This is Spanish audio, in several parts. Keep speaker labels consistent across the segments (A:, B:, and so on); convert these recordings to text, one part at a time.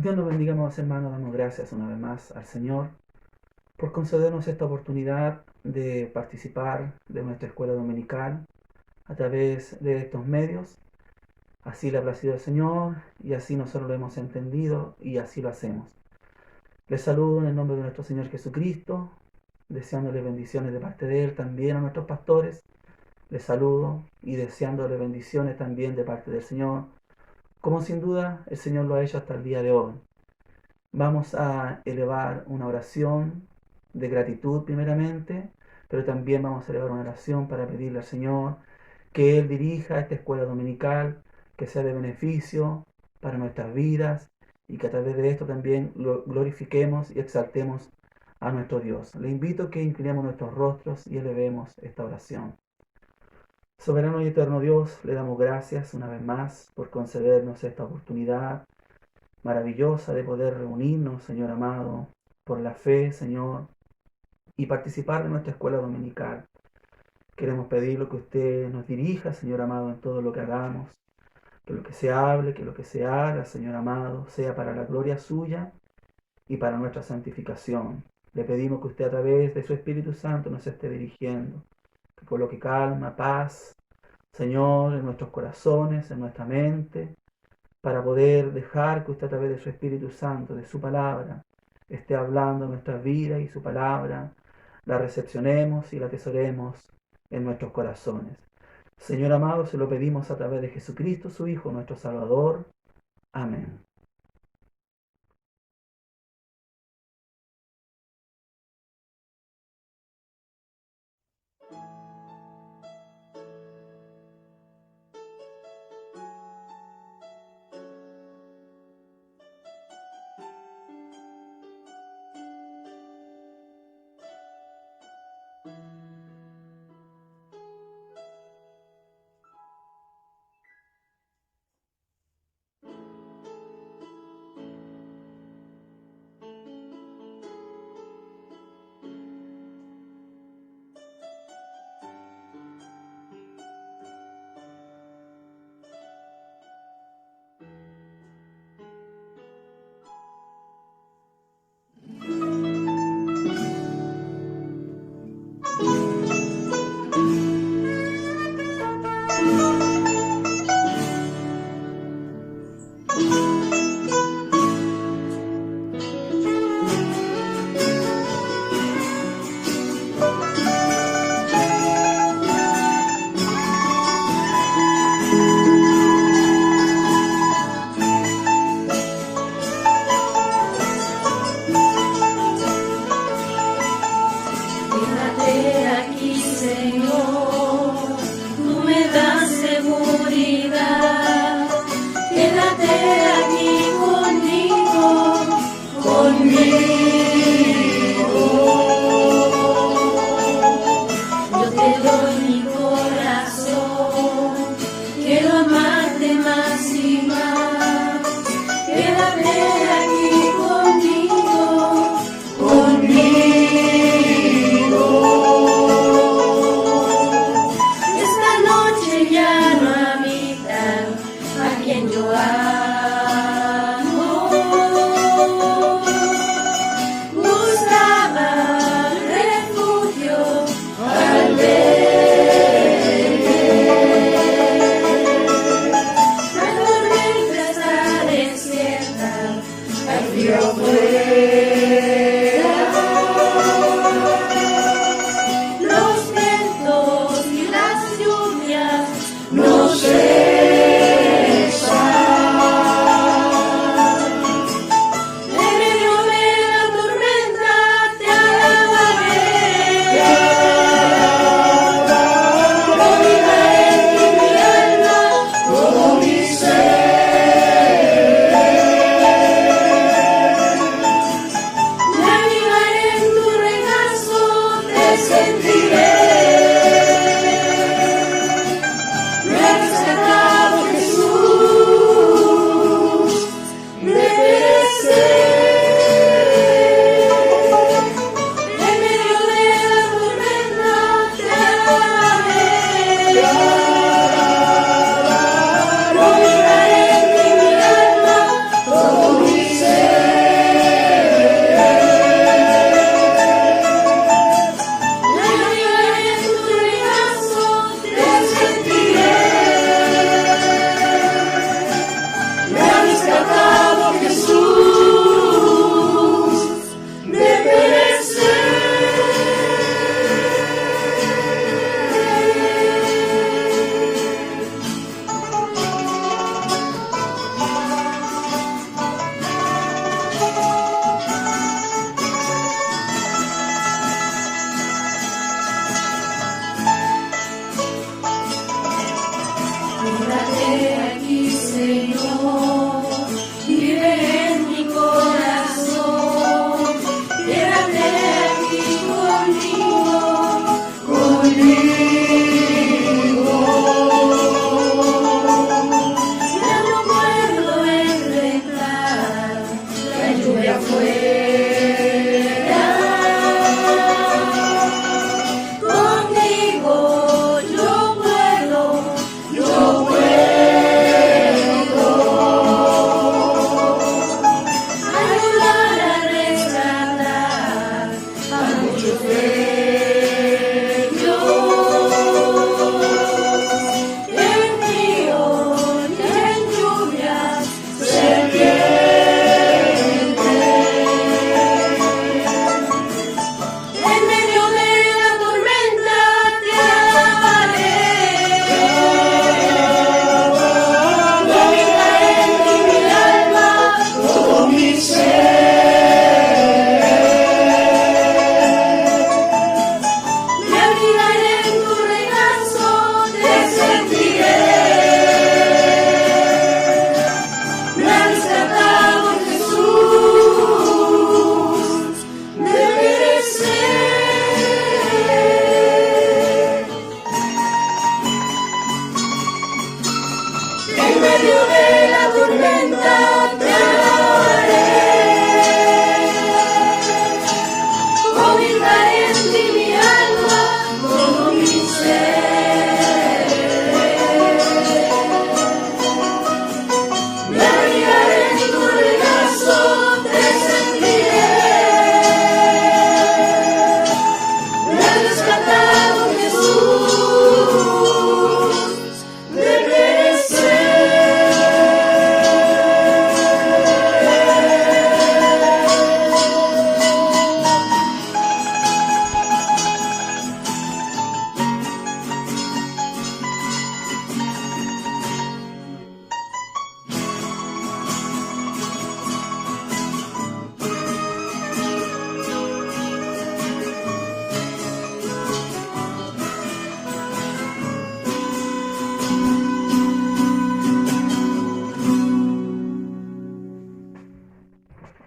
A: Dios nos bendiga, amados hermanos. Damos gracias una vez más al Señor por concedernos esta oportunidad de participar de nuestra escuela dominical a través de estos medios. Así le ha placido al Señor y así nosotros lo hemos entendido y así lo hacemos. Les saludo en el nombre de nuestro Señor Jesucristo, deseándoles bendiciones de parte de Él, también a nuestros pastores. Les saludo y deseándoles bendiciones también de parte del Señor, como sin duda el Señor lo ha hecho hasta el día de hoy. Vamos a elevar una oración de gratitud primeramente, pero también vamos a elevar una oración para pedirle al Señor que Él dirija esta escuela dominical, que sea de beneficio para nuestras vidas y que a través de esto también lo glorifiquemos y exaltemos a nuestro Dios. Le invito a que inclinemos nuestros rostros y elevemos esta oración. Soberano y eterno Dios, le damos gracias una vez más por concedernos esta oportunidad maravillosa de poder reunirnos, Señor amado, por la fe, Señor, y participar de nuestra escuela dominical. Queremos pedirle que usted nos dirija, Señor amado, en todo lo que hagamos, que lo que se hable, que lo que se haga, Señor amado, sea para la gloria suya y para nuestra santificación. Le pedimos que usted a través de su Espíritu Santo nos esté dirigiendo, que coloque calma, paz, Señor, en nuestros corazones, en nuestra mente, para poder dejar que usted a través de su Espíritu Santo, de su palabra, esté hablando en nuestras vidas y su palabra la recepcionemos y la atesoremos en nuestros corazones. Señor amado, se lo pedimos a través de Jesucristo, su Hijo, nuestro Salvador. Amén.
B: Quédate aquí, Señor, tú me das seguridad. Quédate aquí conmigo, conmigo. Yo te doy mi corazón, quiero amarte más y más. Quédate aquí conmigo, conmigo. Esta noche ya no habita a quien yo amo. Buscaba refugio al verte. La tormenta está desierta, al frío afuera. Los vientos y las lluvias no cesan.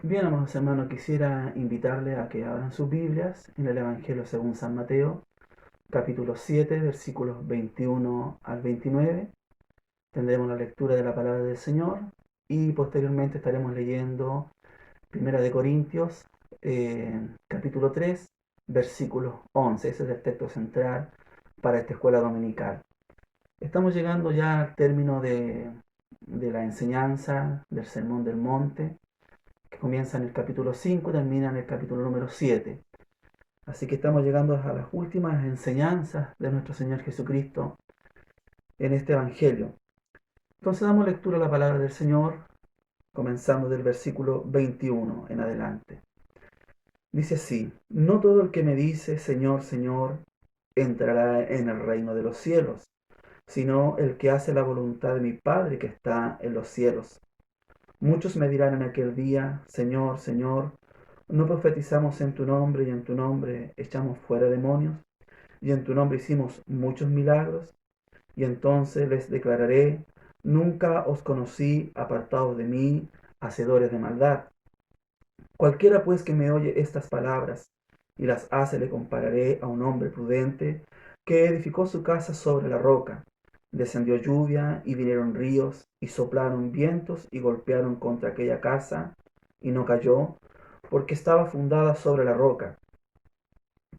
A: Bien, amados hermanos, quisiera invitarles a que abran sus Biblias en el Evangelio según San Mateo, capítulo 7, versículos 21 al 29. Tendremos la lectura de la palabra del Señor y posteriormente estaremos leyendo Primera de Corintios, capítulo 3, versículo 11. Ese es el texto central para esta escuela dominical. Estamos llegando ya al término de la enseñanza del Sermón del Monte, que comienza en el capítulo 5 y termina en el capítulo número 7. Así que estamos llegando a las últimas enseñanzas de nuestro Señor Jesucristo en este Evangelio. Entonces damos lectura a la palabra del Señor, comenzando del versículo 21 en adelante. Dice así: no todo el que me dice Señor, Señor, entrará en el reino de los cielos, sino el que hace la voluntad de mi Padre que está en los cielos. Muchos me dirán en aquel día: Señor, Señor, ¿no profetizamos en tu nombre y en tu nombre echamos fuera demonios y en tu nombre hicimos muchos milagros? Y entonces les declararé: nunca os conocí, apartados de mí, hacedores de maldad. Cualquiera pues que me oye estas palabras y las hace, le compararé a un hombre prudente que edificó su casa sobre la roca. Descendió lluvia y vinieron ríos y soplaron vientos y golpearon contra aquella casa y no cayó, porque estaba fundada sobre la roca.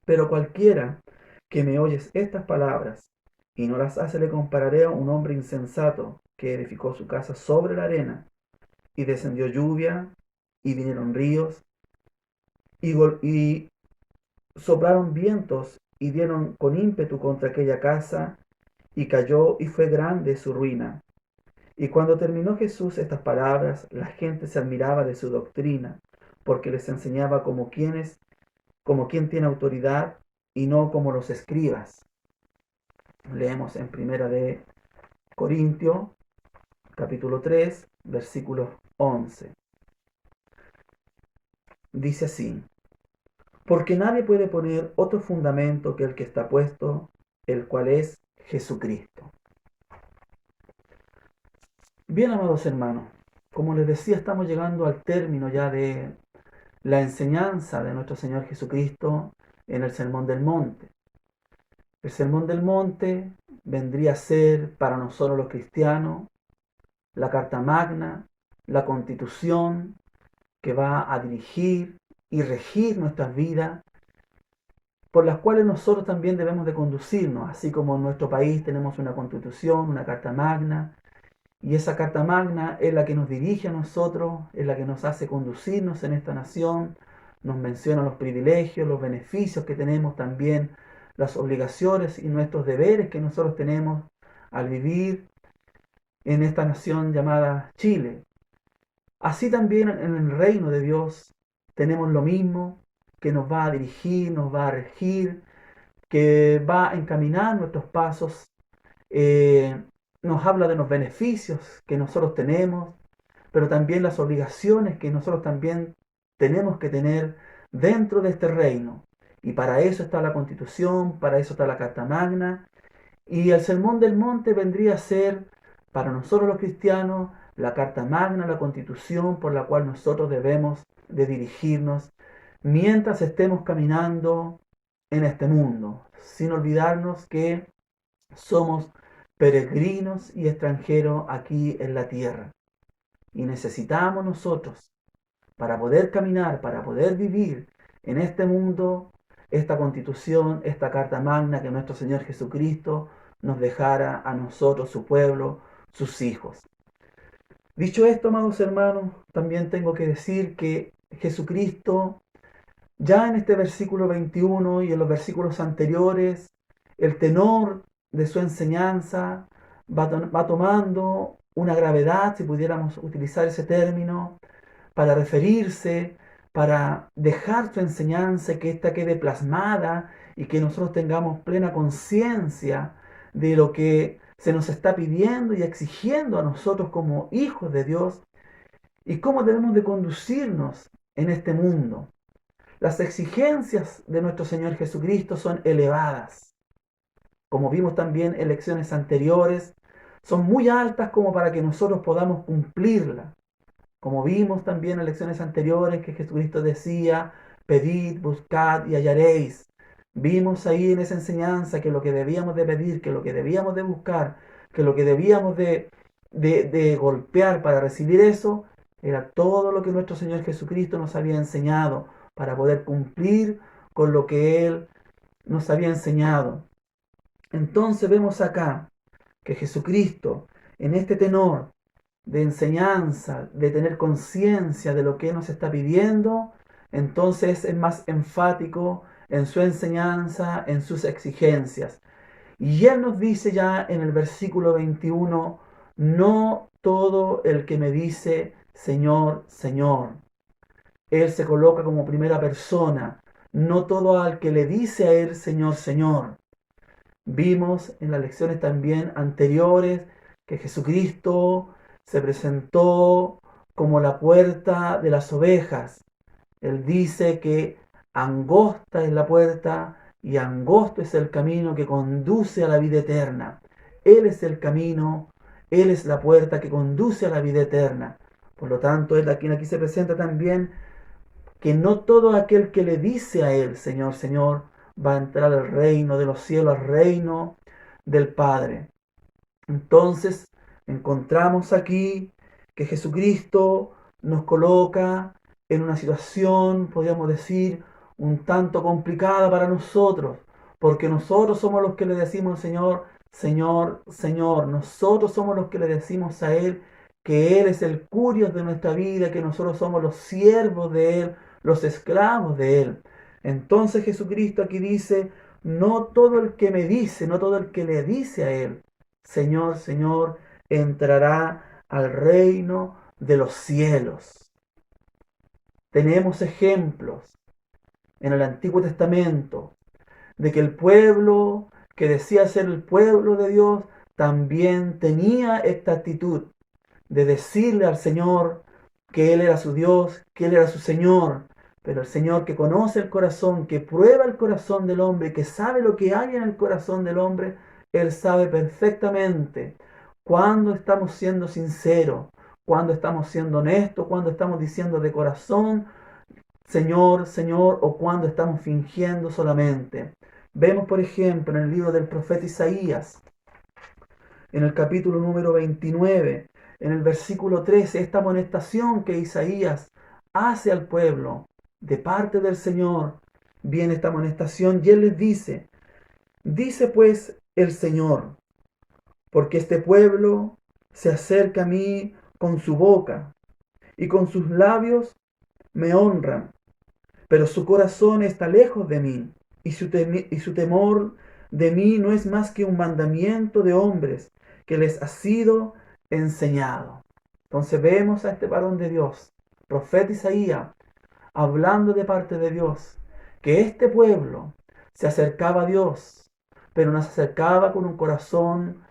A: Pero cualquiera que me oyes estas palabras y no las hace, le compararé a un hombre insensato que edificó su casa sobre la arena, y descendió lluvia y vinieron ríos y soplaron vientos y dieron con ímpetu contra aquella casa, y cayó y fue grande su ruina. Y cuando terminó Jesús estas palabras, la gente se admiraba de su doctrina, porque les enseñaba como quien tiene autoridad y no como los escribas. Leemos en Primera de Corintios, capítulo 3, versículo 11. Dice así: porque nadie puede poner otro fundamento que el que está puesto, el cual es Jesucristo. Bien, amados hermanos, como les decía, estamos llegando al término ya de la enseñanza de nuestro Señor Jesucristo en el Sermón del Monte. El Sermón del Monte vendría a ser para nosotros los cristianos la Carta Magna, la Constitución que va a dirigir y regir nuestras vidas, por las cuales nosotros también debemos de conducirnos, así como en nuestro país tenemos una Constitución, una Carta Magna, y esa Carta Magna es la que nos dirige a nosotros, es la que nos hace conducirnos en esta nación, nos menciona los privilegios, los beneficios que tenemos también, las obligaciones y nuestros deberes que nosotros tenemos al vivir en esta nación llamada Chile. Así también en el reino de Dios tenemos lo mismo, que nos va a dirigir, nos va a regir, que va a encaminar nuestros pasos, nos habla de los beneficios que nosotros tenemos, pero también las obligaciones que nosotros también tenemos que tener dentro de este reino. Y para eso está la Constitución, para eso está la Carta Magna. Y el Sermón del Monte vendría a ser, para nosotros los cristianos, la Carta Magna, la Constitución por la cual nosotros debemos de dirigirnos mientras estemos caminando en este mundo, sin olvidarnos que somos peregrinos y extranjeros aquí en la tierra. Y necesitamos nosotros, para poder caminar, para poder vivir en este mundo, esta Constitución, esta Carta Magna que nuestro Señor Jesucristo nos dejara a nosotros, su pueblo, sus hijos. Dicho esto, amados hermanos, también tengo que decir que Jesucristo, ya en este versículo 21 y en los versículos anteriores, el tenor de su enseñanza va tomando una gravedad, si pudiéramos utilizar ese término, para referirse, para dejar su enseñanza, que ésta quede plasmada y que nosotros tengamos plena conciencia de lo que se nos está pidiendo y exigiendo a nosotros como hijos de Dios y cómo debemos de conducirnos en este mundo. Las exigencias de nuestro Señor Jesucristo son elevadas. Como vimos también en lecciones anteriores, son muy altas como para que nosotros podamos cumplirlas. Como vimos también en lecciones anteriores que Jesucristo decía, pedid, buscad y hallaréis. Vimos ahí en esa enseñanza que lo que debíamos de pedir, que lo que debíamos de buscar, que lo que debíamos de golpear para recibir eso, era todo lo que nuestro Señor Jesucristo nos había enseñado para poder cumplir con lo que Él nos había enseñado. Entonces vemos acá que Jesucristo, en este tenor de enseñanza, de tener conciencia de lo que nos está pidiendo, entonces es más enfático en su enseñanza, en sus exigencias. Y Él nos dice ya en el versículo 21, no todo el que me dice, Señor, Señor. Él se coloca como primera persona, no todo al que le dice a Él, Señor, Señor. Vimos en las lecciones también anteriores que Jesucristo se presentó como la puerta de las ovejas. Él dice que angosta es la puerta y angosto es el camino que conduce a la vida eterna. Él es el camino, Él es la puerta que conduce a la vida eterna. Por lo tanto, Él aquí se presenta también que no todo aquel que le dice a Él, Señor, Señor, va a entrar al reino de los cielos, al reino del Padre. Entonces, encontramos aquí que Jesucristo nos coloca en una situación, podríamos decir, un tanto complicada para nosotros, porque nosotros somos los que le decimos, Señor, Señor, Señor. Nosotros somos los que le decimos a Él que Él es el curios de nuestra vida, que nosotros somos los siervos de Él, los esclavos de Él. Entonces Jesucristo aquí dice, no todo el que me dice, no todo el que le dice a Él, Señor, Señor, entrará al reino de los cielos. Tenemos ejemplos en el Antiguo Testamento de que el pueblo que decía ser el pueblo de Dios también tenía esta actitud de decirle al Señor que Él era su Dios, que Él era su Señor. Pero el Señor que conoce el corazón, que prueba el corazón del hombre, que sabe lo que hay en el corazón del hombre, Él sabe perfectamente cuándo estamos siendo sinceros, cuándo estamos siendo honestos, cuándo estamos diciendo de corazón, Señor, Señor, o cuándo estamos fingiendo solamente. Vemos, por ejemplo, en el libro del profeta Isaías, en el capítulo número 29, en el versículo 13, esta amonestación que Isaías hace al pueblo de parte del Señor. Viene esta amonestación y Él les dice pues el Señor, porque este pueblo se acerca a mí con su boca y con sus labios me honran, pero su corazón está lejos de mí y su temor de mí no es más que un mandamiento de hombres que les ha sido enseñado. Entonces vemos a este varón de Dios, profeta Isaías, hablando de parte de Dios, que este pueblo se acercaba a Dios, pero no se acercaba con un corazón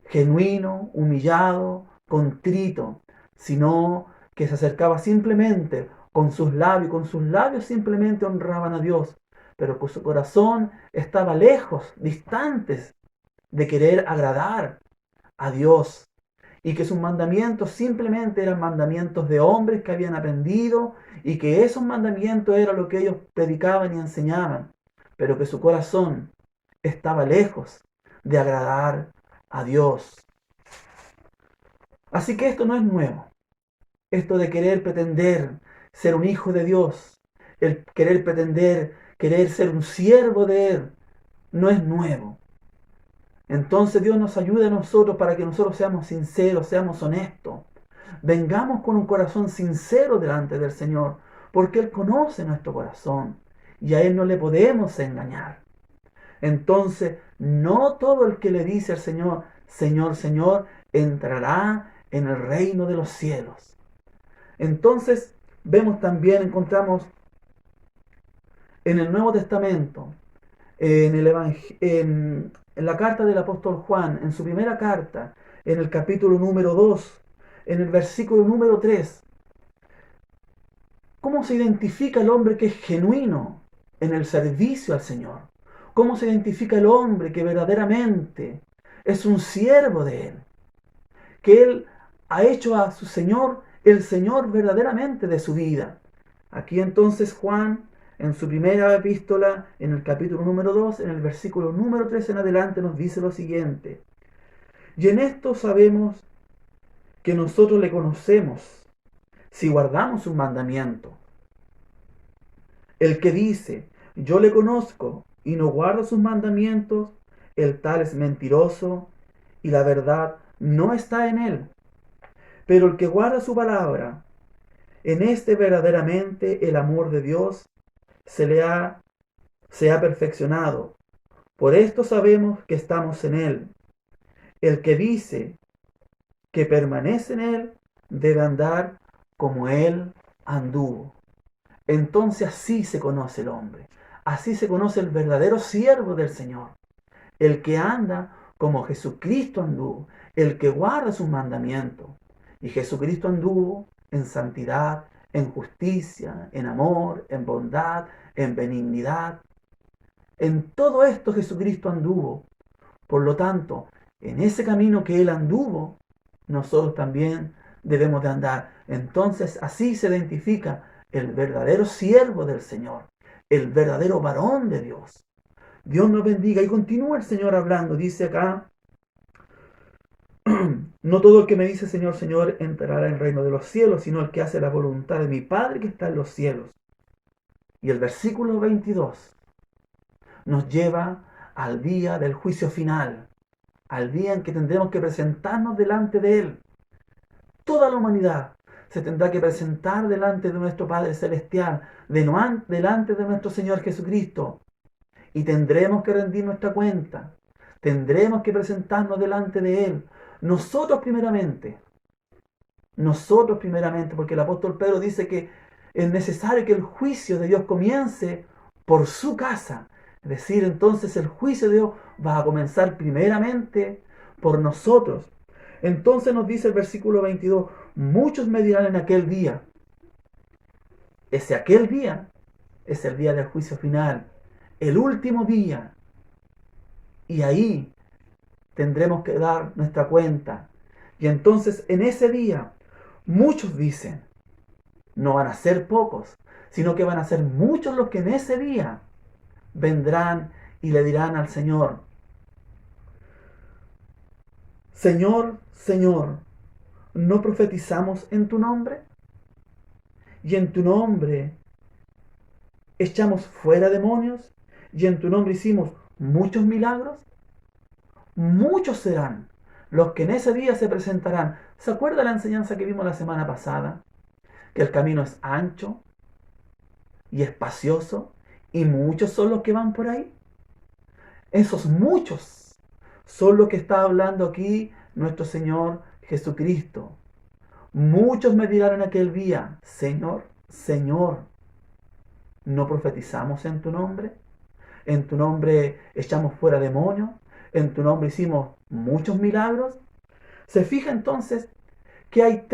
A: genuino, humillado, contrito, sino que se acercaba simplemente con sus labios simplemente honraban a Dios, pero con su corazón estaba lejos, distantes de querer agradar a Dios, y que sus mandamientos simplemente eran mandamientos de hombres que habían aprendido y que esos mandamientos eran lo que ellos predicaban y enseñaban, pero que su corazón estaba lejos de agradar a Dios. Así que esto no es nuevo. Esto de querer pretender ser un hijo de Dios, el querer pretender, querer ser un siervo de Él, no es nuevo. Entonces Dios nos ayuda a nosotros para que nosotros seamos sinceros, seamos honestos. Vengamos con un corazón sincero delante del Señor, porque Él conoce nuestro corazón y a Él no le podemos engañar. Entonces, no todo el que le dice al Señor, Señor, Señor, entrará en el reino de los cielos. Entonces, vemos también, encontramos en el Nuevo Testamento, en la carta del apóstol Juan, en su primera carta, en el capítulo número 2, en el versículo número 3, ¿cómo se identifica el hombre que es genuino en el servicio al Señor? ¿Cómo se identifica el hombre que verdaderamente es un siervo de Él? Que Él ha hecho a su Señor el Señor verdaderamente de su vida. Aquí entonces Juan, en su primera epístola, en el capítulo número 2, en el versículo número 3 en adelante, nos dice lo siguiente. Y en esto sabemos que nosotros le conocemos si guardamos sus mandamientos. El que dice, yo le conozco y no guarda sus mandamientos, el tal es mentiroso y la verdad no está en él. Pero el que guarda su palabra, en este verdaderamente el amor de Dios se ha perfeccionado. Por esto sabemos que estamos en él. El que dice que permanece en él debe andar como él anduvo. Entonces así se conoce el hombre. Así se conoce el verdadero siervo del Señor. El que anda como Jesucristo anduvo. El que guarda sus mandamientos. Y Jesucristo anduvo en santidad, en justicia, en amor, en bondad, en benignidad. En todo esto Jesucristo anduvo. Por lo tanto, en ese camino que Él anduvo, nosotros también debemos de andar. Entonces así se identifica el verdadero siervo del Señor, el verdadero varón de Dios. Dios nos bendiga. Y continúa el Señor hablando. Dice acá, no todo el que me dice Señor, Señor entrará en el reino de los cielos, sino el que hace la voluntad de mi Padre que está en los cielos. Y el versículo 22 nos lleva al día del juicio final, al día en que tendremos que presentarnos delante de Él. Toda la humanidad se tendrá que presentar delante de nuestro Padre Celestial, delante de nuestro Señor Jesucristo, y tendremos que rendir nuestra cuenta, tendremos que presentarnos delante de Él, nosotros primeramente, porque el apóstol Pedro dice que es necesario que el juicio de Dios comience por su casa. Es decir, entonces el juicio de Dios va a comenzar primeramente por nosotros. Entonces nos dice el versículo 22, muchos me dirán en aquel día. Aquel día es el día del juicio final, el último día. Y ahí tendremos que dar nuestra cuenta. Y entonces en ese día muchos dicen, no van a ser pocos, sino que van a ser muchos los que en ese día vendrán y le dirán al Señor, Señor, Señor, ¿no profetizamos en tu nombre? Y en tu nombre echamos fuera demonios, y en tu nombre hicimos muchos milagros. Muchos serán los que en ese día se presentarán. ¿Se acuerda la enseñanza que vimos la semana pasada? Que el camino es ancho y espacioso, y muchos son los que van por ahí. Esos muchos son los que está hablando aquí nuestro Señor Jesucristo. Muchos me dirán en aquel día, Señor, Señor, ¿no profetizamos en tu nombre? ¿En tu nombre echamos fuera demonios? ¿En tu nombre hicimos muchos milagros? Se fija entonces que hay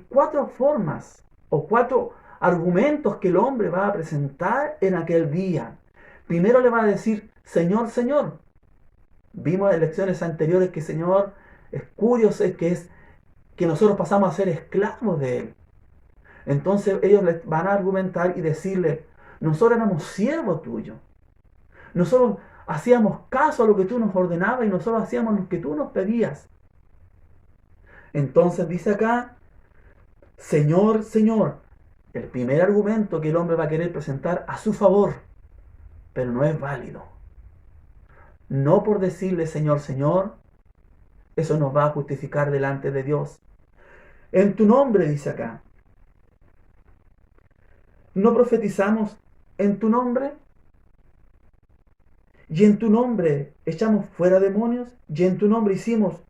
A: cuatro formas o cuatro argumentos que el hombre va a presentar en aquel día. Primero le va a decir, Señor, Señor. Vimos en lecciones anteriores que Señor es curioso, es que nosotros pasamos a ser esclavos de Él. Entonces ellos les van a argumentar y decirle, nosotros éramos siervos tuyos. Nosotros hacíamos caso a lo que tú nos ordenabas y nosotros hacíamos lo que tú nos pedías. Entonces dice acá, Señor, Señor, el primer argumento que el hombre va a querer presentar a su favor, pero no es válido. No por decirle Señor, Señor, eso nos va a justificar delante de Dios. En tu nombre, dice acá, ¿no profetizamos en tu nombre? Y en tu nombre echamos fuera demonios, y en tu nombre hicimos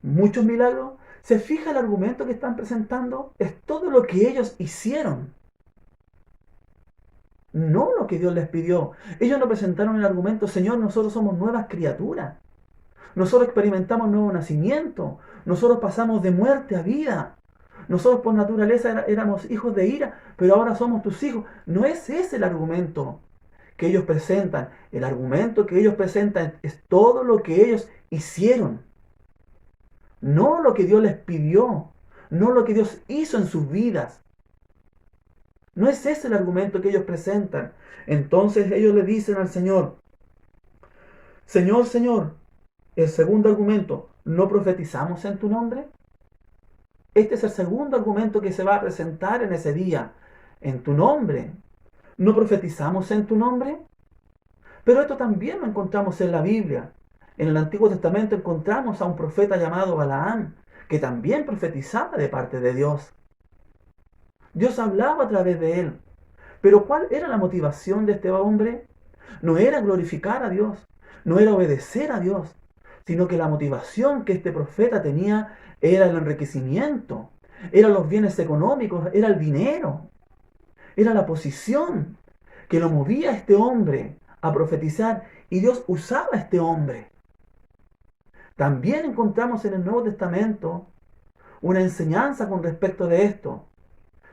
A: muchos milagros. ¿Se fija el argumento que están presentando? Es todo lo que ellos hicieron, no lo que Dios les pidió. Ellos no presentaron el argumento, Señor, nosotros somos nuevas criaturas. Nosotros experimentamos nuevo nacimiento. Nosotros pasamos de muerte a vida. Nosotros por naturaleza éramos hijos de ira, pero ahora somos tus hijos. No es ese el argumento que ellos presentan. El argumento que ellos presentan es todo lo que ellos hicieron. No lo que Dios les pidió. no lo que Dios hizo en sus vidas. No es ese el argumento que ellos presentan. Entonces ellos le dicen al Señor, Señor, Señor, el segundo argumento, ¿no profetizamos en tu nombre? Este es el segundo argumento que se va a presentar en ese día. En tu nombre. ¿No profetizamos en tu nombre? Pero esto también lo encontramos en la Biblia. En el Antiguo Testamento encontramos a un profeta llamado Balaam, que también profetizaba de parte de Dios. Dios hablaba a través de él. Pero ¿cuál era la motivación de este hombre? No era glorificar a Dios, no era obedecer a Dios, sino que la motivación que este profeta tenía era el enriquecimiento, eran los bienes económicos, era el dinero, era la posición que lo movía a este hombre a profetizar, y Dios usaba a este hombre. También encontramos en el Nuevo Testamento una enseñanza con respecto de esto.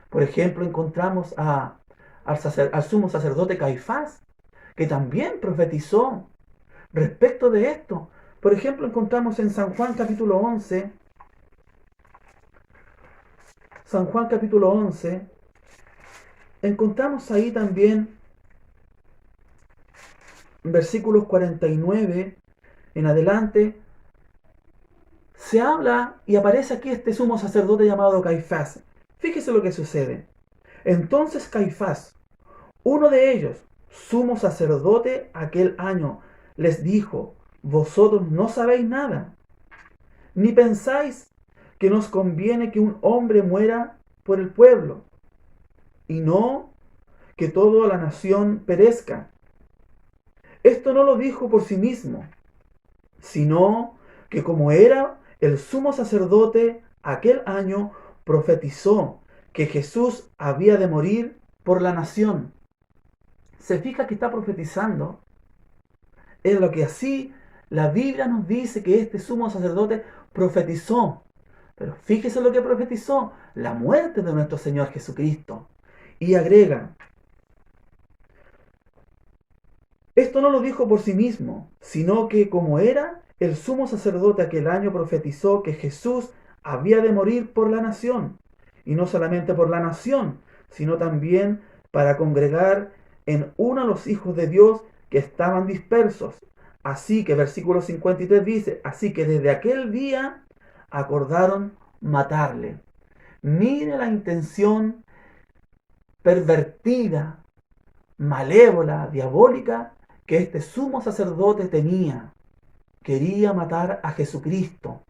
A: Por ejemplo, encontramos al sumo sacerdote Caifás, que también profetizó respecto de esto. Por ejemplo, encontramos en San Juan capítulo 11, San Juan capítulo 11, encontramos ahí también versículos 49 en adelante, se habla y aparece aquí este sumo sacerdote llamado Caifás. Fíjese lo que sucede. Entonces Caifás, uno de ellos, sumo sacerdote aquel año, les dijo, vosotros no sabéis nada, ni pensáis que nos conviene que un hombre muera por el pueblo, y no que toda la nación perezca. Esto no lo dijo por sí mismo, sino que como era el sumo sacerdote aquel año, profetizó que Jesús había de morir por la nación. Se fija que está profetizando en lo que así la Biblia nos dice que este sumo sacerdote profetizó. Pero fíjese lo que profetizó, la muerte de nuestro Señor Jesucristo. Y agrega, esto no lo dijo por sí mismo, sino que como era el sumo sacerdote aquel año, profetizó que Jesús había de morir por la nación. Y no solamente por la nación, sino también para congregar en uno a los hijos de Dios que estaban dispersos. Así que versículo 53 dice, así que desde aquel día acordaron matarle. Mire la intención pervertida, malévola, diabólica que este sumo sacerdote tenía. Quería matar a Jesucristo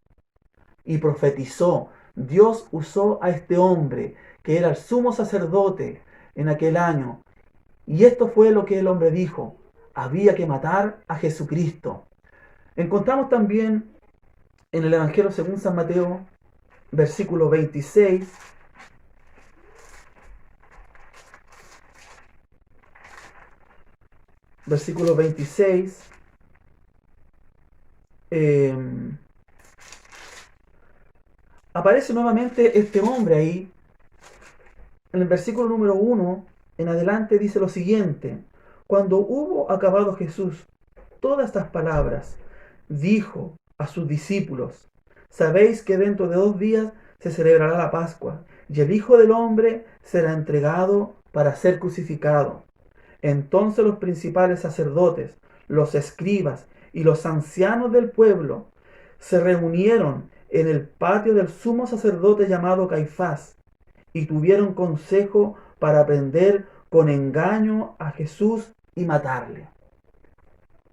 A: y profetizó. Dios usó a este hombre que era el sumo sacerdote en aquel año. Y esto fue lo que el hombre dijo. Había que matar a Jesucristo. Encontramos también en el Evangelio según San Mateo, versículo 26, versículo 26, aparece nuevamente este hombre ahí. En el versículo número 1 en adelante dice lo siguiente: cuando hubo acabado Jesús todas estas palabras, dijo a sus discípulos, sabéis que dentro de 2 días se celebrará la Pascua, y el Hijo del Hombre será entregado para ser crucificado. Entonces los principales sacerdotes, los escribas y los ancianos del pueblo se reunieron en el patio del sumo sacerdote llamado Caifás y tuvieron consejo para prender con engaño a Jesús y matarle.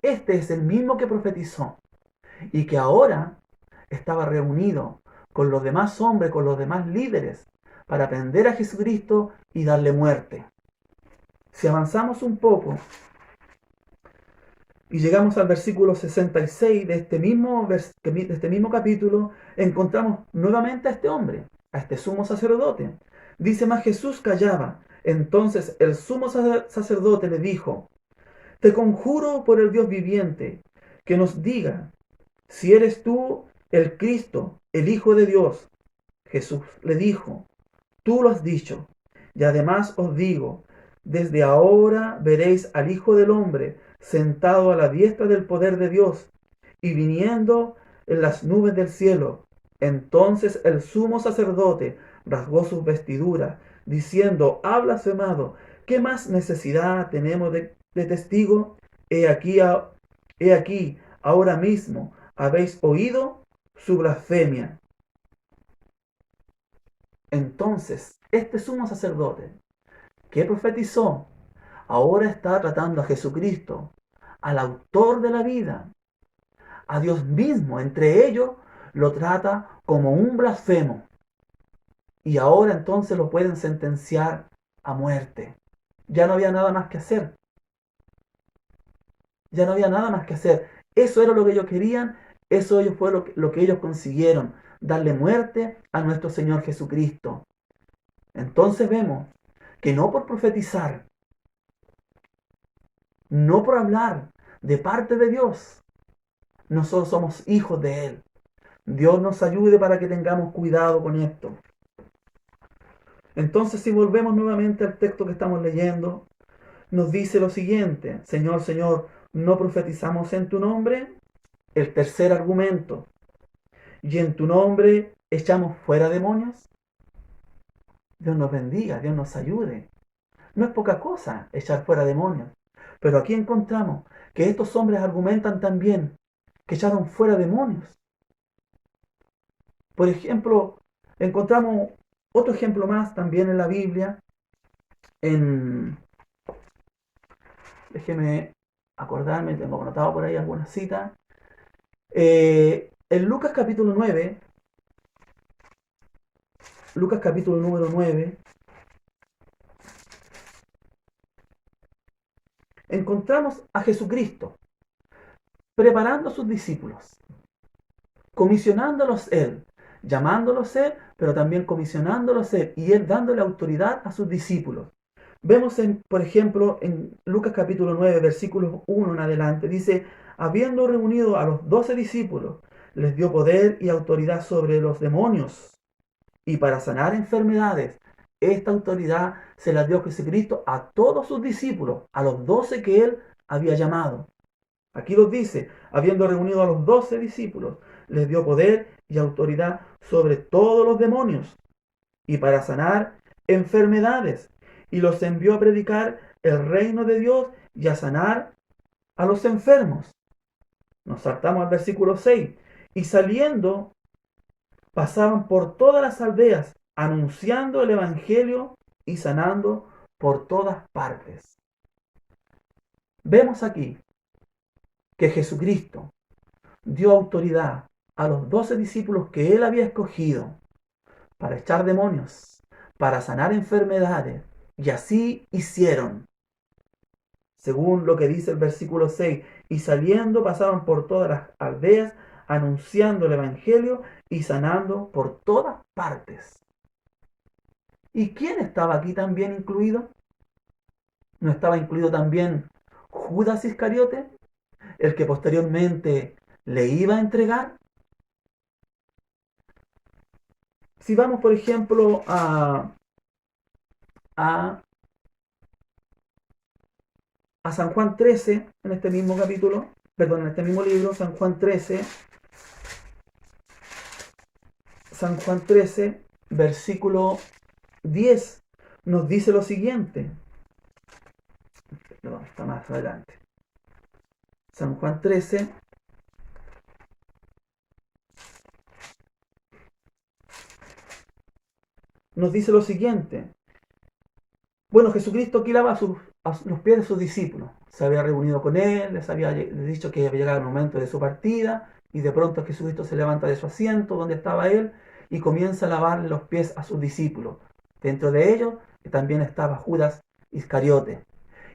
A: Este es el mismo que profetizó y que ahora estaba reunido con los demás hombres, con los demás líderes, para prender a Jesucristo y darle muerte. Si avanzamos un poco y llegamos al versículo 66 de este mismo capítulo, encontramos nuevamente a este hombre, a este sumo sacerdote. Dice, más Jesús callaba. Entonces el sumo sacerdote le dijo, te conjuro por el Dios viviente, que nos diga si eres tú el Cristo, el Hijo de Dios. Jesús le dijo, tú lo has dicho, y además os digo, desde ahora veréis al Hijo del Hombre sentado a la diestra del poder de Dios y viniendo en las nubes del cielo. Entonces el sumo sacerdote rasgó sus vestiduras, diciendo: ha blasfemado. ¿Qué más necesidad tenemos de testigo? He aquí, he aquí, ahora mismo habéis oído su blasfemia. Entonces, este sumo sacerdote que profetizó, ahora está tratando a Jesucristo, al autor de la vida, a Dios mismo. Entre ellos lo trata como un blasfemo. Y ahora entonces lo pueden sentenciar a muerte. Ya no había nada más que hacer. Ya no había nada más que hacer. Eso era lo que ellos querían. Eso fue lo que ellos consiguieron. Darle muerte a nuestro Señor Jesucristo. Entonces vemos que no por profetizar, no por hablar de parte de Dios, nosotros somos hijos de Él. Dios nos ayude para que tengamos cuidado con esto. Entonces, si volvemos nuevamente al texto que estamos leyendo, nos dice lo siguiente: Señor, Señor, ¿no profetizamos en tu nombre? El tercer argumento: ¿y en tu nombre echamos fuera demonios? Dios nos bendiga, Dios nos ayude. No es poca cosa echar fuera demonios. Pero aquí encontramos que estos hombres argumentan también que echaron fuera demonios. Por ejemplo, encontramos otro ejemplo más también en la Biblia, en, déjeme acordarme, tengo anotado por ahí algunas citas. En Lucas capítulo 9, Lucas capítulo número 9, encontramos a Jesucristo preparando a sus discípulos, comisionándolos Él, llamándolos Él, pero también comisionándolos Él, y Él dándole autoridad a sus discípulos. Vemos, por ejemplo, en Lucas capítulo 9, versículos 1 en adelante, dice: habiendo reunido a los 12 discípulos, les dio poder y autoridad sobre los demonios y para sanar enfermedades. Esta autoridad se la dio Jesucristo a todos sus discípulos, a los 12 que Él había llamado. Aquí los dice: habiendo reunido a los 12 discípulos, les dio poder y autoridad sobre todos los demonios y para sanar enfermedades, y los envió a predicar el reino de Dios y a sanar a los enfermos. Nos saltamos al versículo 6. Y saliendo, pasaban por todas las aldeas, anunciando el evangelio y sanando por todas partes. Vemos aquí que Jesucristo dio autoridad a los 12 discípulos que Él había escogido para echar demonios, para sanar enfermedades, y así hicieron. Según lo que dice el versículo 6, y saliendo pasaban por todas las aldeas, anunciando el evangelio y sanando por todas partes. ¿Y quién estaba aquí también incluido? ¿No estaba incluido también Judas Iscariote, el que posteriormente le iba a entregar? Si vamos, por ejemplo, a San Juan 13, en este mismo capítulo, perdón, en este mismo libro, San Juan 13, versículo 10, nos dice lo siguiente. Perdón, está más adelante. San Juan 13, nos dice lo siguiente. Bueno, Jesucristo aquí lava los pies de sus discípulos. Se había reunido con él, les había dicho que había llegado el momento de su partida, y de pronto Jesucristo se levanta de su asiento donde estaba él y comienza a lavarle los pies a sus discípulos. Dentro de ellos también estaba Judas Iscariote.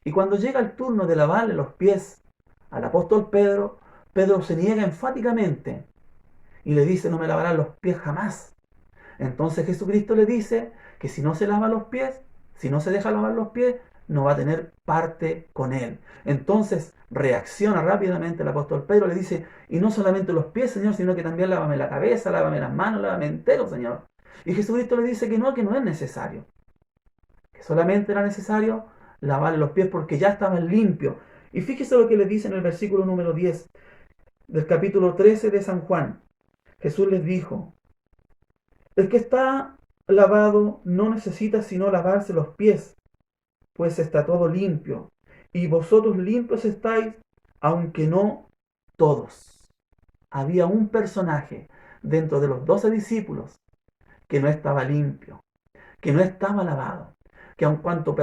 A: Y cuando llega el turno de lavarle los pies al apóstol Pedro, Pedro se niega enfáticamente y le dice: no me lavarán los pies jamás. Entonces Jesucristo le dice que si no se lava los pies, si no se deja lavar los pies, no va a tener parte con él. Entonces reacciona rápidamente el apóstol Pedro, le dice: y no solamente los pies, Señor, sino que también lávame la cabeza, lávame las manos, lávame entero, Señor. Y Jesucristo le dice que no es necesario, que solamente era necesario lavarle los pies porque ya estaban limpios. Y fíjese lo que le dice en el versículo número 10 del capítulo 13 de San Juan. Jesús les dijo: El que está lavado no necesita sino lavarse los pies, pues está todo limpio. Y vosotros limpios estáis, aunque no todos. Había un personaje dentro de los 12 discípulos que no estaba limpio, que no estaba lavado, que aun cuanto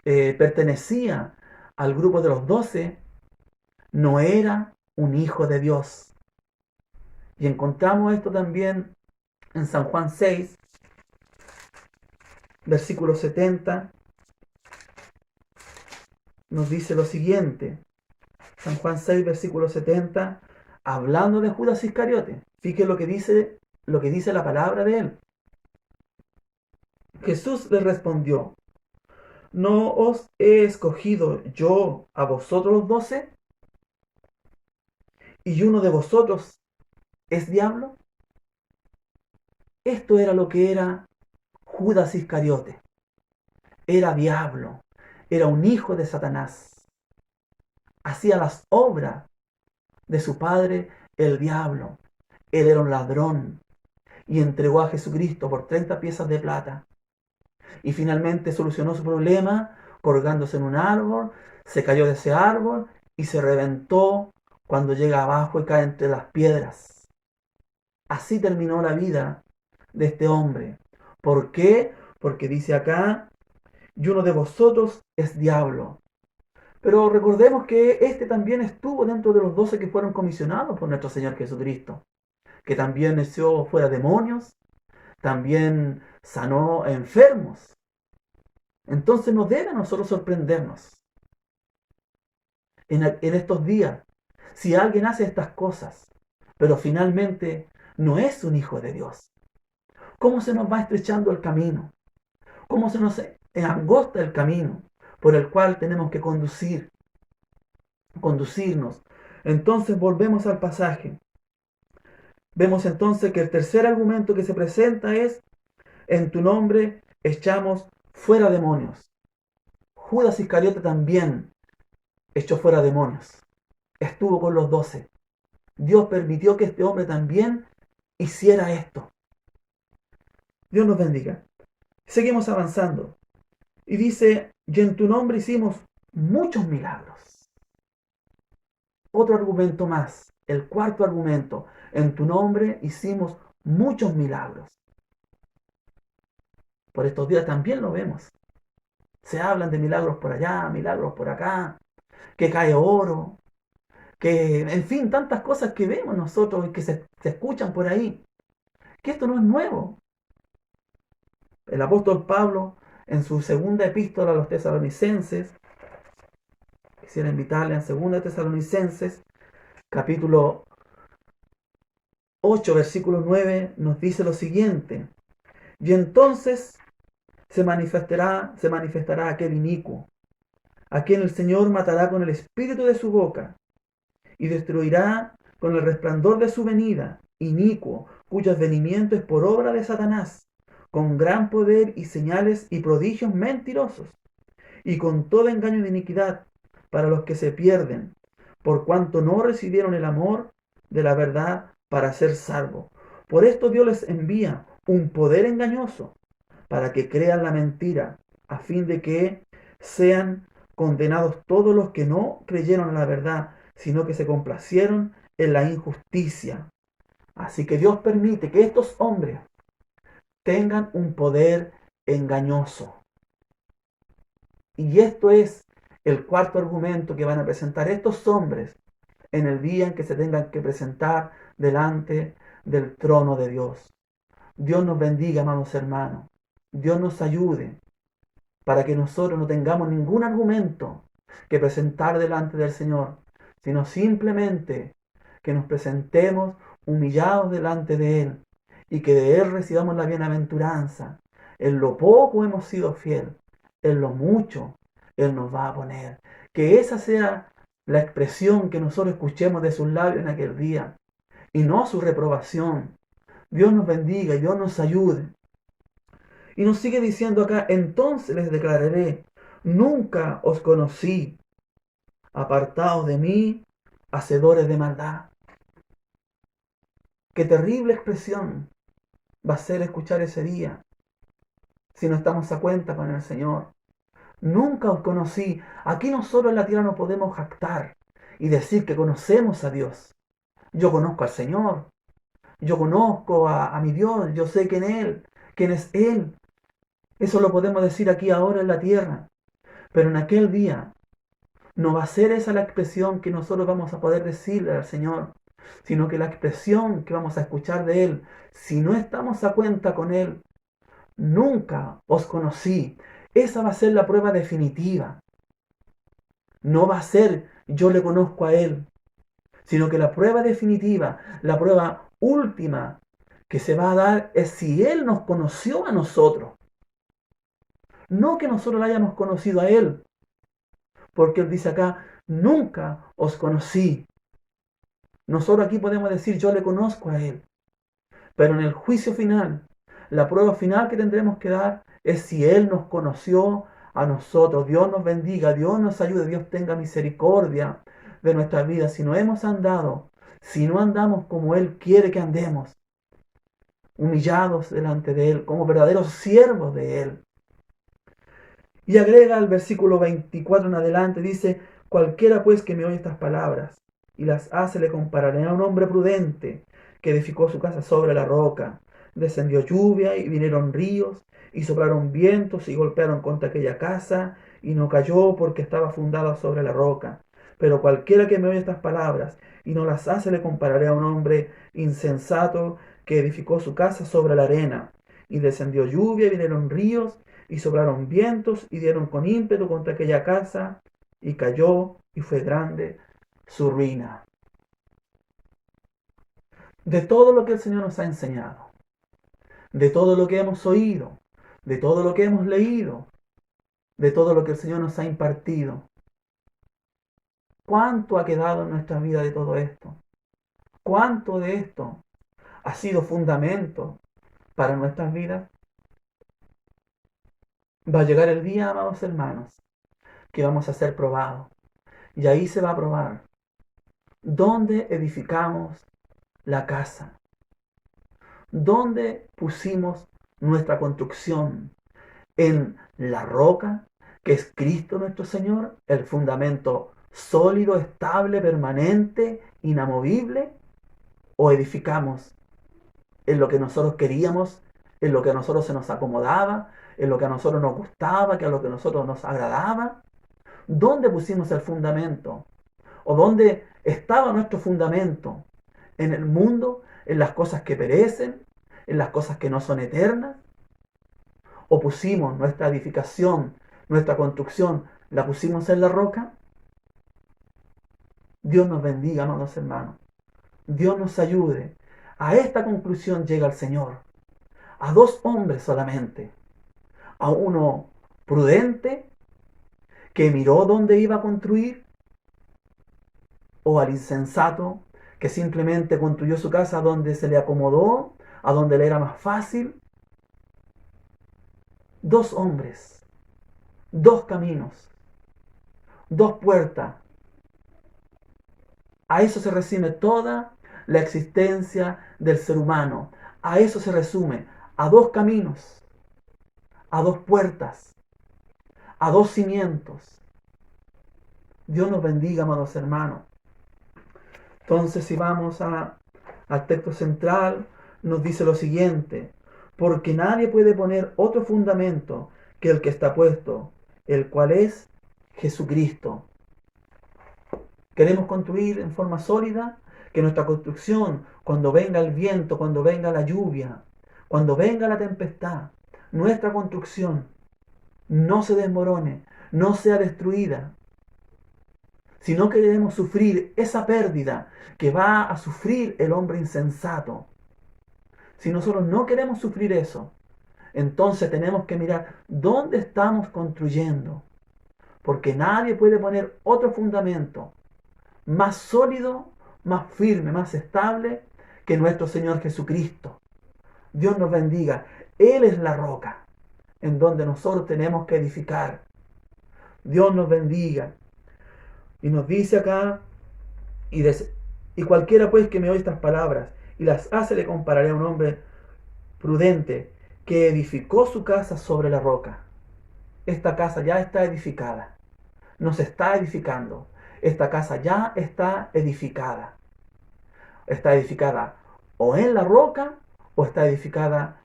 A: pertenecía al grupo de los 12, no era un hijo de Dios. Y encontramos esto también en San Juan 6, versículo 70, nos dice lo siguiente. San Juan 6, versículo 70, hablando de Judas Iscariote. Fíjense lo que dice la palabra de él. Jesús le respondió: ¿no os he escogido yo a vosotros los 12? ¿Y uno de vosotros es diablo? Esto era lo que era Judas Iscariote. Era diablo, era un hijo de Satanás. Hacía las obras de su padre, el diablo. Él era un ladrón y entregó a Jesucristo por 30 piezas de plata. Y finalmente solucionó su problema colgándose en un árbol, se cayó de ese árbol y se reventó cuando llega abajo y cae entre las piedras. Así terminó la vida de este hombre. ¿Por qué? Porque dice acá: y uno de vosotros es diablo. Pero recordemos que este también estuvo dentro de los 12 que fueron comisionados por nuestro Señor Jesucristo, que también echó fuera demonios, también sanó enfermos. Entonces no debe a nosotros sorprendernos en estos días si alguien hace estas cosas, pero finalmente no es un hijo de Dios. ¿Cómo se nos va estrechando el camino? ¿Cómo se nos angosta el camino por el cual tenemos que conducirnos? Entonces volvemos al pasaje. Vemos entonces que el tercer argumento que se presenta es: en tu nombre echamos fuera demonios. Judas Iscariote también echó fuera demonios. Estuvo con los 12. Dios permitió que este hombre también hiciera esto. Dios nos bendiga. Seguimos avanzando. Y dice: y en tu nombre hicimos muchos milagros. Otro argumento más. El cuarto argumento. En tu nombre hicimos muchos milagros. Por estos días también lo vemos. Se hablan de milagros por allá, milagros por acá, que cae oro, que, en fin, tantas cosas que vemos nosotros y que se escuchan por ahí. Que esto no es nuevo. El apóstol Pablo, en su segunda epístola a los tesalonicenses, quisiera invitarle en segunda Tesalonicenses, capítulo 8, versículo 9, nos dice lo siguiente: y entonces se manifestará aquel inicuo, a quien el Señor matará con el espíritu de su boca, y destruirá con el resplandor de su venida, inicuo, cuyo advenimiento es por obra de Satanás, con gran poder y señales y prodigios mentirosos, y con todo engaño de iniquidad para los que se pierden, por cuanto no recibieron el amor de la verdad para ser salvos. Por esto Dios les envía un poder engañoso, para que crean la mentira, a fin de que sean condenados todos los que no creyeron en la verdad, sino que se complacieron en la injusticia. Así que Dios permite que estos hombres tengan un poder engañoso. Y esto es el cuarto argumento que van a presentar estos hombres en el día en que se tengan que presentar delante del trono de Dios. Dios nos bendiga, amados hermanos. Dios nos ayude para que nosotros no tengamos ningún argumento que presentar delante del Señor, sino simplemente que nos presentemos humillados delante de Él y que de Él recibamos la bienaventuranza. En lo poco hemos sido fiel, en lo mucho Él nos va a poner. Que esa sea la expresión que nosotros escuchemos de sus labios en aquel día y no su reprobación. Dios nos bendiga y Dios nos ayude. Y nos sigue diciendo acá: entonces les declararé, nunca os conocí, apartados de mí, hacedores de maldad. Qué terrible expresión. va a ser escuchar ese día si no estamos a cuenta con el Señor. Nunca os conocí. Aquí nosotros en la tierra no podemos jactar y decir que conocemos a Dios. Yo conozco al Señor. Yo conozco a mi Dios. Yo sé quién es Él. Eso lo podemos decir aquí ahora en la tierra. Pero en aquel día no va a ser esa la expresión que nosotros vamos a poder decirle al Señor, sino que la expresión que vamos a escuchar de Él, si no estamos a cuenta con Él, nunca os conocí. Esa va a ser la prueba definitiva. No va a ser yo le conozco a Él, sino que la prueba definitiva, la prueba última que se va a dar es si Él nos conoció a nosotros. No que nosotros le hayamos conocido a Él, porque Él dice acá, nunca os conocí. Nosotros aquí podemos decir, yo le conozco a Él, pero en el juicio final, la prueba final que tendremos que dar es si Él nos conoció a nosotros. Dios nos bendiga, Dios nos ayude, Dios tenga misericordia de nuestras vidas. Si no hemos andado, si no andamos como Él quiere que andemos, humillados delante de Él, como verdaderos siervos de Él. Y agrega el versículo 24 en adelante, dice, cualquiera pues que me oye estas palabras y las hace, le compararé a un hombre prudente que edificó su casa sobre la roca. Descendió lluvia y vinieron ríos y soplaron vientos y golpearon contra aquella casa y no cayó porque estaba fundada sobre la roca. Pero cualquiera que me oye estas palabras y no las hace, le compararé a un hombre insensato que edificó su casa sobre la arena. Y descendió lluvia y vinieron ríos y soplaron vientos y dieron con ímpetu contra aquella casa y cayó y fue grande su ruina. De todo lo que el Señor nos ha enseñado, de todo lo que hemos oído, de todo lo que hemos leído, de todo lo que el Señor nos ha impartido, ¿cuánto ha quedado en nuestra vida de todo esto? ¿Cuánto de esto ha sido fundamento para nuestras vidas? Va a llegar el día, amados hermanos, que vamos a ser probados. Y ahí se va a probar dónde edificamos la casa, dónde pusimos nuestra construcción, en la roca, que es Cristo nuestro Señor, el fundamento sólido, estable, permanente, inamovible, o edificamos en lo que nosotros queríamos, en lo que a nosotros se nos acomodaba, en lo que a nosotros nos gustaba, que a lo que a nosotros nos agradaba. ¿Dónde pusimos el fundamento? ¿O dónde estaba nuestro fundamento? ¿En el mundo? ¿En las cosas que perecen? ¿En las cosas que no son eternas? ¿O pusimos nuestra edificación, nuestra construcción, la pusimos en la roca? Dios nos bendiga, amados hermanos. Dios nos ayude. A esta conclusión llega el Señor. A dos hombres solamente. A uno prudente, que miró dónde iba a construir, o al insensato, que simplemente construyó su casa donde se le acomodó, a donde le era más fácil. Dos hombres, dos caminos, dos puertas. A eso se resume toda la existencia del ser humano. A eso se resume, a dos caminos, a dos puertas, a dos cimientos. Dios nos bendiga, amados hermanos. Entonces, si vamos al texto central, nos dice lo siguiente: porque nadie puede poner otro fundamento que el que está puesto, el cual es Jesucristo. Queremos construir en forma sólida, que nuestra construcción, cuando venga el viento, cuando venga la lluvia, cuando venga la tempestad, nuestra construcción no se desmorone, no sea destruida. Si no queremos sufrir esa pérdida que va a sufrir el hombre insensato, si nosotros no queremos sufrir eso, entonces tenemos que mirar dónde estamos construyendo, porque nadie puede poner otro fundamento más sólido, más firme, más estable que nuestro Señor Jesucristo. Dios nos bendiga. Él es la roca en donde nosotros tenemos que edificar. Dios nos bendiga. Y nos dice acá, y cualquiera pues que me oye estas palabras y las hace, le compararé a un hombre prudente que edificó su casa sobre la roca. Esta casa ya está edificada. Nos está edificando. Esta casa ya está edificada. Está edificada o en la roca o está edificada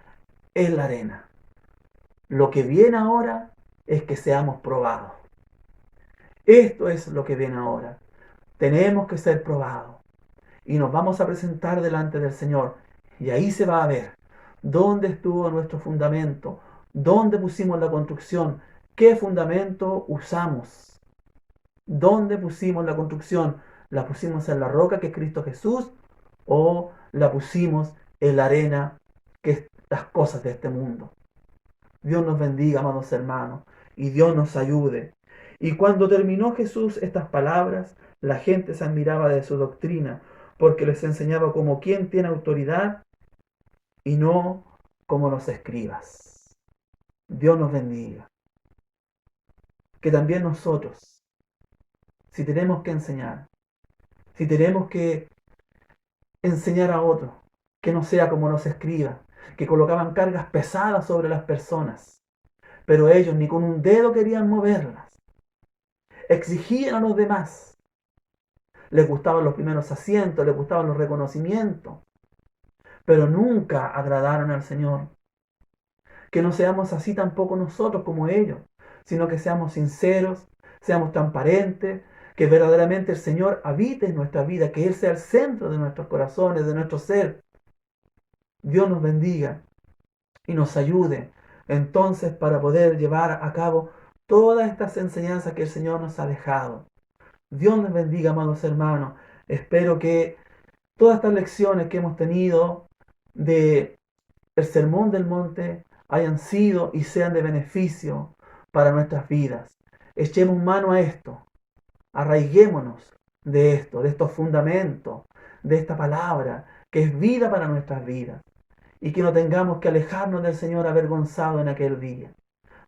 A: en la arena. Lo que viene ahora es que seamos probados. Esto es lo que viene ahora. Tenemos que ser probados. Y nos vamos a presentar delante del Señor. Y ahí se va a ver dónde estuvo nuestro fundamento, dónde pusimos la construcción, qué fundamento usamos, dónde pusimos la construcción. ¿La pusimos en la roca que es Cristo Jesús o la pusimos en la arena que es las cosas de este mundo? Dios nos bendiga, amados hermanos, y Dios nos ayude. Y cuando terminó Jesús estas palabras, la gente se admiraba de su doctrina, porque les enseñaba como quien tiene autoridad y no como los escribas. Dios nos bendiga. Que también nosotros, si tenemos que enseñar, si tenemos que enseñar a otros, que no sea como los escribas, que colocaban cargas pesadas sobre las personas, pero ellos ni con un dedo querían moverlas. Exigían a los demás. Les gustaban los primeros asientos, les gustaban los reconocimientos, pero nunca agradaron al Señor. Que no seamos así tampoco nosotros como ellos, sino que seamos sinceros, seamos transparentes, que verdaderamente el Señor habite en nuestra vida, que Él sea el centro de nuestros corazones, de nuestro ser. Dios nos bendiga y nos ayude entonces para poder llevar a cabo todas estas enseñanzas que el Señor nos ha dejado. Dios les bendiga, amados hermanos. Espero que todas estas lecciones que hemos tenido de el Sermón del Monte hayan sido y sean de beneficio para nuestras vidas. Echemos mano a esto, arraiguémonos de esto, de estos fundamentos, de esta palabra que es vida para nuestras vidas y que no tengamos que alejarnos del Señor avergonzado en aquel día.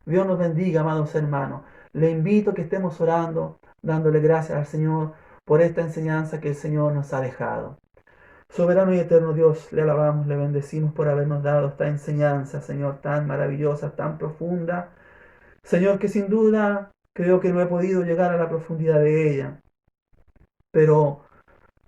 A: Dios nos bendiga, amados hermanos. Le invito a que estemos orando, dándole gracias al Señor por esta enseñanza que el Señor nos ha dejado. Soberano y eterno Dios, le alabamos, le bendecimos por habernos dado esta enseñanza, Señor, tan maravillosa, tan profunda. Señor, que sin duda creo que no he podido llegar a la profundidad de ella, pero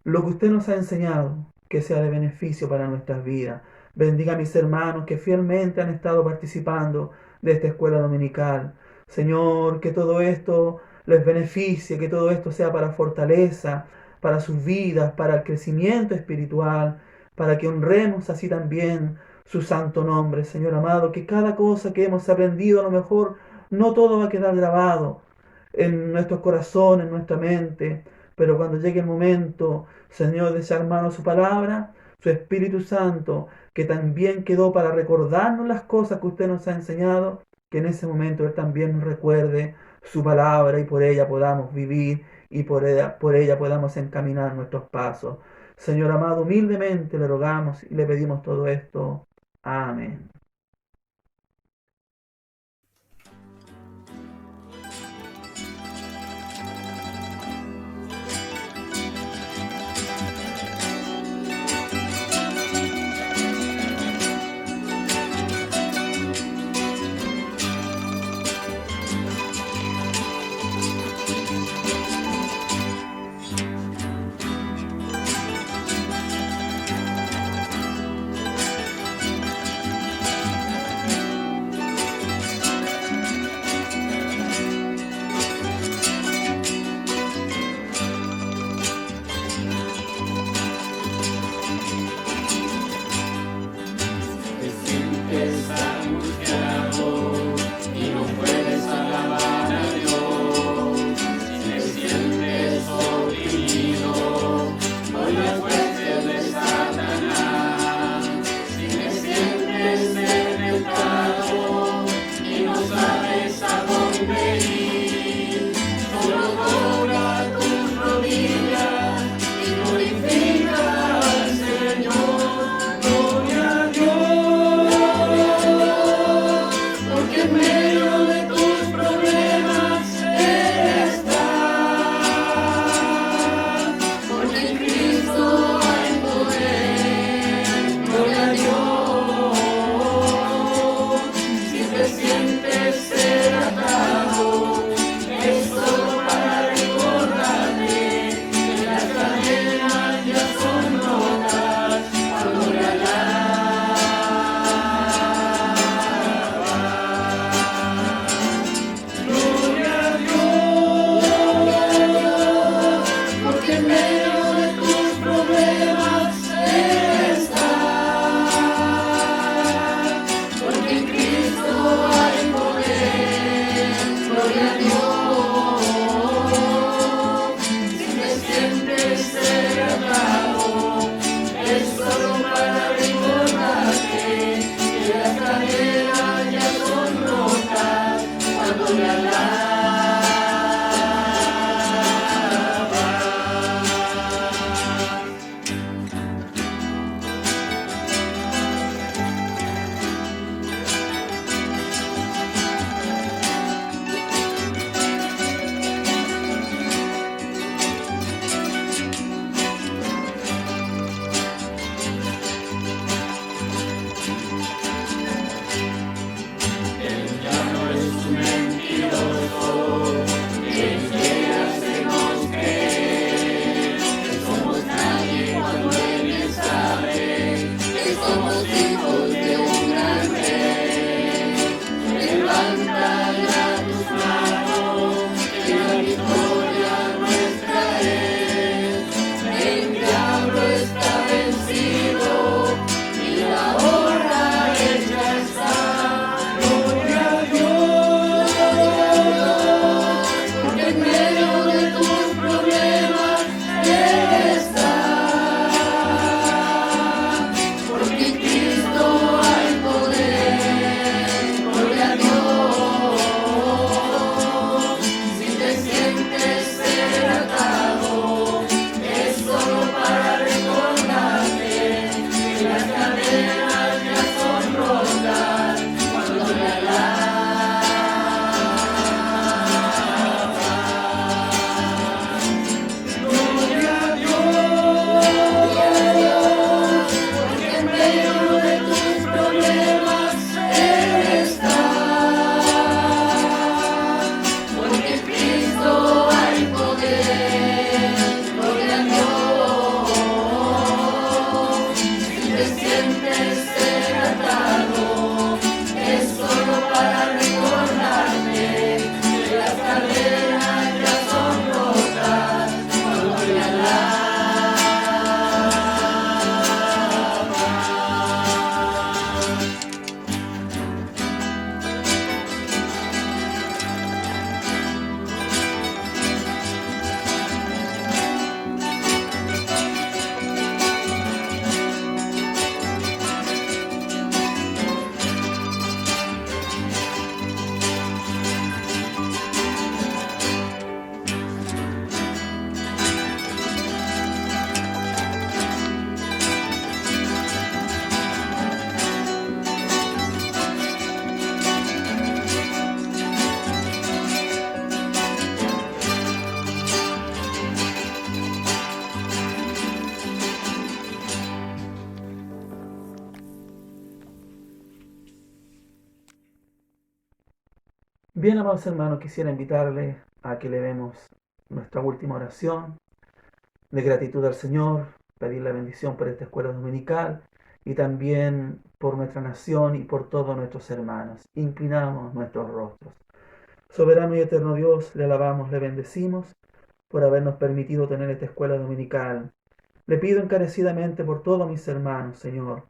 A: lo que usted nos ha enseñado, que sea de beneficio para nuestras vidas. Bendiga a mis hermanos que fielmente han estado participando de esta escuela dominical. Señor, que todo esto les beneficie, que todo esto sea para fortaleza, para sus vidas, para el crecimiento espiritual, para que honremos así también su santo nombre. Señor amado, que cada cosa que hemos aprendido, a lo mejor no todo va a quedar grabado en nuestros corazones, en nuestra mente, pero cuando llegue el momento, Señor, de echar mano a su palabra, su Espíritu Santo, que también quedó para recordarnos las cosas que usted nos ha enseñado, que en ese momento Él también nos recuerde su palabra y por ella podamos vivir y por ella podamos encaminar nuestros pasos. Señor amado, humildemente le rogamos y le pedimos todo esto. Amén. Bien, amados hermanos, quisiera invitarles a que le demos nuestra última oración de gratitud al Señor, pedir la bendición por esta escuela dominical y también por nuestra nación y por todos nuestros hermanos. Inclinamos nuestros rostros. Soberano y eterno Dios, le alabamos, le bendecimos por habernos permitido tener esta escuela dominical. Le pido encarecidamente por todos mis hermanos, Señor,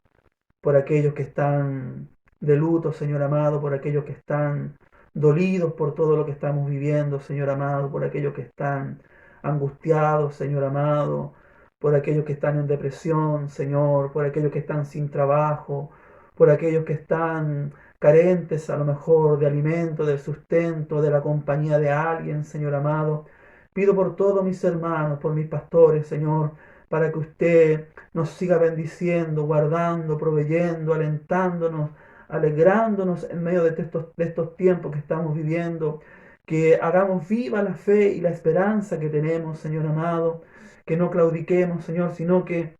A: por aquellos que están de luto, Señor amado, por aquellos que están dolidos por todo lo que estamos viviendo, Señor amado, por aquellos que están angustiados, Señor amado, por aquellos que están en depresión, Señor, por aquellos que están sin trabajo, por aquellos que están carentes a lo mejor de alimento, de sustento, de la compañía de alguien, Señor amado. Pido por todos mis hermanos, por mis pastores, Señor, para que usted nos siga bendiciendo, guardando, proveyendo, alentándonos, alegrándonos en medio de estos tiempos que estamos viviendo, que hagamos viva la fe y la esperanza que tenemos, Señor amado, que no claudiquemos, Señor, sino que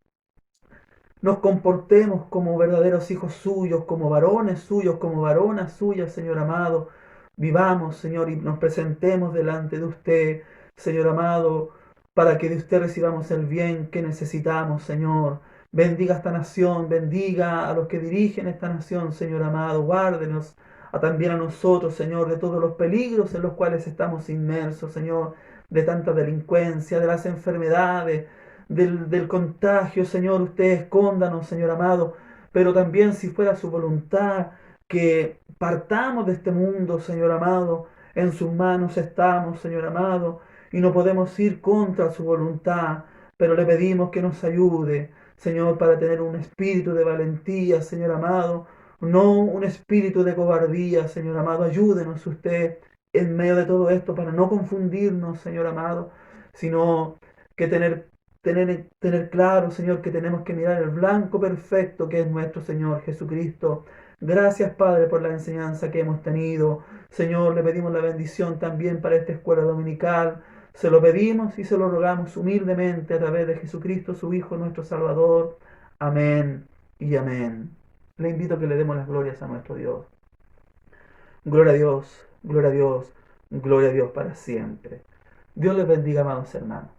A: nos comportemos como verdaderos hijos suyos, como varones suyos, como varonas suyas, Señor amado. Vivamos, Señor, y nos presentemos delante de usted, Señor amado, para que de usted recibamos el bien que necesitamos, Señor. Bendiga esta nación, bendiga a los que dirigen esta nación, Señor amado. Guárdenos también a nosotros, Señor, de todos los peligros en los cuales estamos inmersos, Señor, de tanta delincuencia, de las enfermedades, del contagio, Señor. Usted escóndanos, Señor amado, pero también si fuera su voluntad que partamos de este mundo, Señor amado, en sus manos estamos, Señor amado, y no podemos ir contra su voluntad, pero le pedimos que nos ayude, Señor, para tener un espíritu de valentía, Señor amado, no un espíritu de cobardía, Señor amado. Ayúdenos usted en medio de todo esto para no confundirnos, Señor amado, sino que tener claro, Señor, que tenemos que mirar el blanco perfecto que es nuestro Señor Jesucristo. Gracias, Padre, por la enseñanza que hemos tenido. Señor, le pedimos la bendición también para esta escuela dominical. Se lo pedimos y se lo rogamos humildemente a través de Jesucristo, su Hijo, nuestro Salvador. Amén y amén. Le invito a que le demos las glorias a nuestro Dios. Gloria a Dios, gloria a Dios, gloria a Dios para siempre. Dios les bendiga, amados hermanos.